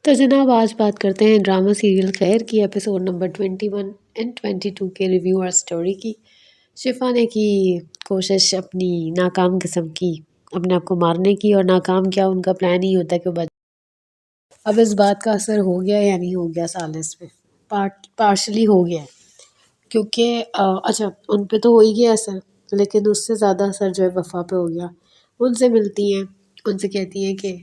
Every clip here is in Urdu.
تو جناب آج بات کرتے ہیں ڈرامہ سیریل خیر کی ایپیسوڈ نمبر 21 اینڈ 22 کے ریویو اور سٹوری کی۔ شفا نے کی کوشش اپنی ناکام قسم کی اپنے آپ کو مارنے کی، اور ناکام کیا ان کا پلان ہی ہوتا ہے کہ اب اس بات کا اثر ہو گیا یا نہیں ہو گیا سالس پہ، پارشلی ہو گیا ہے، کیونکہ اچھا ان پہ تو ہو ہی گیا اثر، لیکن اس سے زیادہ اثر جو ہے وفا پہ ہو گیا۔ ان سے ملتی ہیں، ان سے کہتی ہیں کہ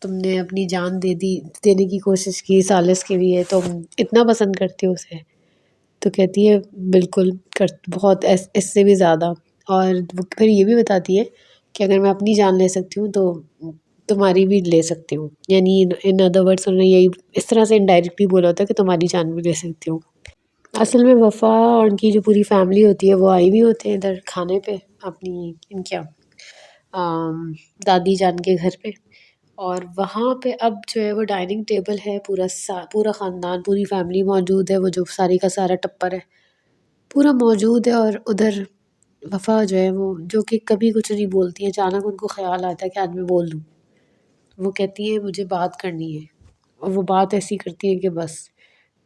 تم نے اپنی جان دینے کی کوشش کی سالس کے لیے، تم اتنا پسند کرتے ہو اسے؟ تو کہتی ہے بالکل، بہت، اس سے بھی زیادہ۔ اور پھر یہ بھی بتاتی ہے کہ اگر میں اپنی جان لے سکتی ہوں تو تمہاری بھی لے سکتی ہوں، یعنی ان ادر ورڈس انہوں نے یہی اس طرح سے انڈائریکٹلی بولا ہوتا ہے کہ تمہاری جان بھی لے سکتی ہوں۔ اصل میں وفا اور ان کی جو پوری فیملی ہوتی ہے وہ آئی ہوئی ہوتے ہیں ادھر کھانے پہ، اپنی ان کیا دادی جان کے گھر پہ، اور وہاں پہ اب جو ہے وہ ڈائننگ ٹیبل ہے، پورا خاندان، پوری فیملی موجود ہے، وہ جو ساری کا سارا ٹپر ہے پورا موجود ہے، اور ادھر وفا جو ہے وہ جو کہ کبھی کچھ نہیں بولتی ہے، اچانک ان کو خیال آتا ہے کہ آج میں بول دوں۔ وہ کہتی ہے مجھے بات کرنی ہے، اور وہ بات ایسی کرتی ہے کہ بس،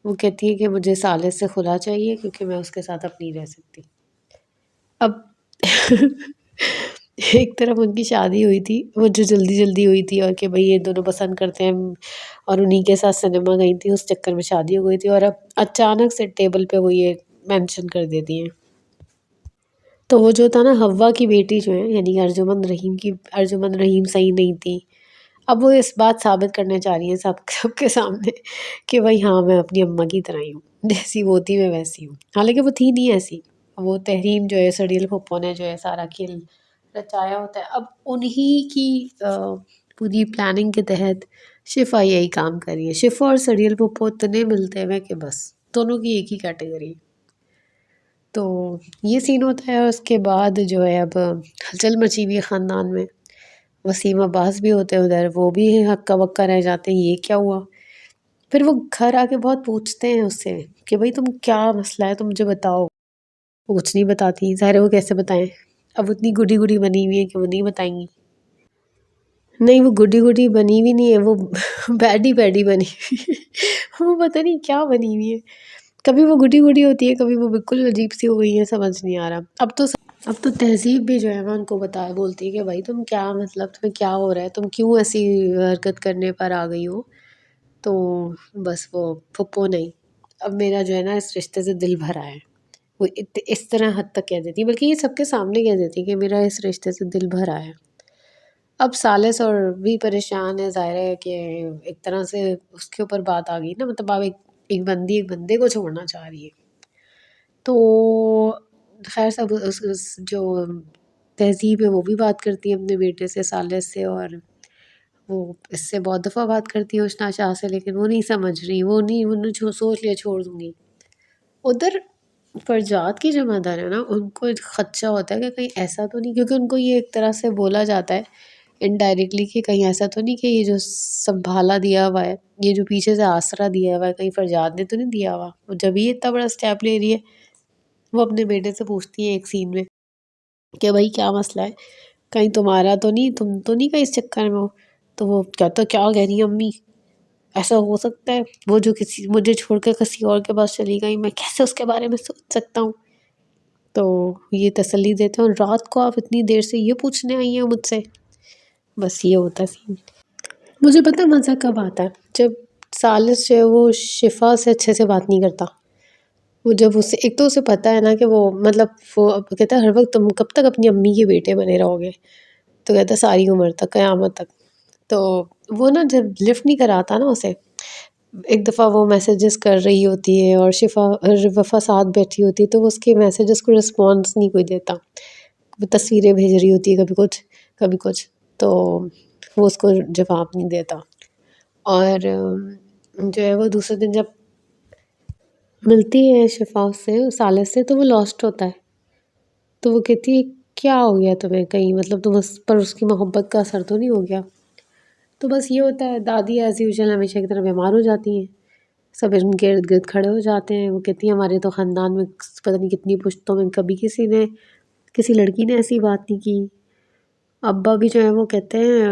وہ کہتی ہے کہ مجھے سالس سے خلا چاہیے کیونکہ میں اس کے ساتھ اب نہیں رہ سکتی۔ اب ایک طرف ان کی شادی ہوئی تھی، وہ جو جلدی جلدی ہوئی تھی، اور کہ بھئی یہ دونوں پسند کرتے ہیں، اور انہی کے ساتھ سنیما گئی تھی، اس چکر میں شادی ہو گئی تھی، اور اب اچانک سے ٹیبل پہ وہ یہ مینشن کر دیتی ہیں۔ تو وہ جو تھا نا حوا کی بیٹی جو ہے، یعنی ارجمند رحیم صحیح نہیں تھی، اب وہ اس بات ثابت کرنا چاہ رہی ہیں سب کے سامنے کہ بھائی ہاں میں اپنی اماں کی طرح ہی ہوں، جیسی وہ تھی میں ویسی ہوں، حالانکہ وہ تھی نہیں ایسی۔ وہ تحریم جو ہے، سڑیل پھپھو نے جو ہے سارا کھیل رچایا ہوتا ہے، اب انہی کی پوری پلاننگ کے تحت شفا یہی کام کر رہی ہے۔ شفا اور سڑیل پھپھو اتنے ملتے ہوئے کہ بس دونوں کی ایک ہی کیٹیگری۔ تو یہ سین ہوتا ہے، اور اس کے بعد جو ہے اب ہلچل مچی ہوئی ہے خاندان میں۔ وسیم عباس بھی ہوتے ہیں ادھر، وہ بھی ہکا بکا رہ جاتے ہیں یہ کیا ہوا۔ پھر وہ گھر آ کے بہت پوچھتے ہیں اس سے کہ بھائی تم کیا مسئلہ ہے، تم مجھے بتاؤ۔ وہ کچھ نہیں بتاتی، ظاہر ہے وہ کیسے بتائیں، اب اتنی گڈی گڈی بنی ہوئی ہے کہ وہ نہیں بتائیں گی۔ نہیں، وہ گڈی گڈی بنی ہوئی نہیں ہے، وہ بیڈی بیڈی بنی ہوئی ہے، وہ پتہ نہیں کیا بنی ہوئی ہے، کبھی وہ گڈی گڈی ہوتی ہے، کبھی وہ بالکل عجیب سی ہو گئی ہے، سمجھ نہیں آ رہا۔ اب تو تہذیب بھی جو ہے نا ان کو بولتی ہے کہ بھائی تم کیا، مطلب تمہیں کیا ہو رہا ہے، تم کیوں ایسی حرکت کرنے پر آ گئی ہو۔ تو بس وہ پھپھو نہیں، اب میرا جو ہے نا اس رشتے سے دل بھرا ہے، وہ اس طرح حد تک کہہ دیتی، بلکہ یہ سب کے سامنے کہہ دیتی کہ میرا اس رشتے سے دل بھرا ہے۔ اب سالس اور بھی پریشان ہے، ظاہر ہے کہ ایک طرح سے اس کے اوپر بات آ گئی نا، مطلب اب ایک بندے کو چھوڑنا چاہ رہی ہے، تو خیر سب جو تہذیب ہے وہ بھی بات کرتی ہے اپنے بیٹے سے، سالس سے، اور وہ اس سے بہت دفعہ بات کرتی ہے اشنا شاہ سے، لیکن وہ نہیں سمجھ رہی، انہوں نے سوچ لیا چھوڑ دوں گی۔ ادھر فرجاد کی جو مدر ہے نا، ان کو ایک خدشہ ہوتا ہے کہ کہیں ایسا تو نہیں، کیونکہ ان کو یہ ایک طرح سے بولا جاتا ہے انڈائریکٹلی کہ کہیں ایسا تو نہیں کہ یہ جو سنبھالا دیا ہوا ہے، یہ جو پیچھے سے آسرا دیا ہوا ہے، کہیں فرجاد نے تو نہیں دیا ہوا۔ وہ جب یہ اتنا بڑا اسٹیپ لے رہی ہے، وہ اپنے بیٹے سے پوچھتی ہے ایک سین میں کہ بھائی کیا مسئلہ ہے، کہیں تمہارا تو نہیں، تم تو نہیں کہیں اس چکر میں ہو۔ تو وہ کہتا کیا کہہ رہی ہیں امی، ایسا ہو سکتا ہے وہ جو مجھے چھوڑ کے کسی اور کے پاس چلی گئی، میں کیسے اس کے بارے میں سوچ سکتا ہوں۔ تو یہ تسلی دیتے ہیں، اور رات کو آپ اتنی دیر سے یہ پوچھنے آئی ہیں مجھ سے، بس یہ ہوتا سین۔ مجھے پتہ مزہ کب آتا ہے، جب سالس جو ہے وہ شفا سے اچھے سے بات نہیں کرتا۔ وہ جب اسے ایک تو اسے پتہ ہے نا کہ وہ مطلب وہ کہتا ہے ہر وقت تم کب تک اپنی امی کے بیٹے بنے رہو گے، تو کہتا ہے ساری عمر تک، قیامت تک۔ تو وہ نا جب لفٹ نہیں کراتا نا اسے، ایک دفعہ وہ میسیجز کر رہی ہوتی ہے اور وفا ساتھ بیٹھی ہوتی ہے، تو وہ اس کے میسیجز کو رسپانس نہیں کوئی دیتا، وہ تصویریں بھیج رہی ہوتی ہے کبھی کچھ، تو وہ اس کو جواب نہیں دیتا۔ اور جو ہے وہ دوسرے دن جب ملتی ہے شفا سے، سالس سے، تو وہ لاسٹ ہوتا ہے، تو وہ کہتی ہے کیا ہو گیا تمہیں، کہیں مطلب تم اس پر اس کی محبت کا اثر تو نہیں ہو گیا۔ تو بس یہ ہوتا ہے، دادی ایز یوزول ہمیشہ کی طرح بیمار ہو جاتی ہیں، سب ان کے ارد گرد کھڑے ہو جاتے ہیں، وہ کہتی ہیں ہمارے تو خاندان میں پتہ نہیں کتنی پشتوں میں کبھی کسی لڑکی نے ایسی بات نہیں کی۔ ابا بھی جو ہے وہ کہتے ہیں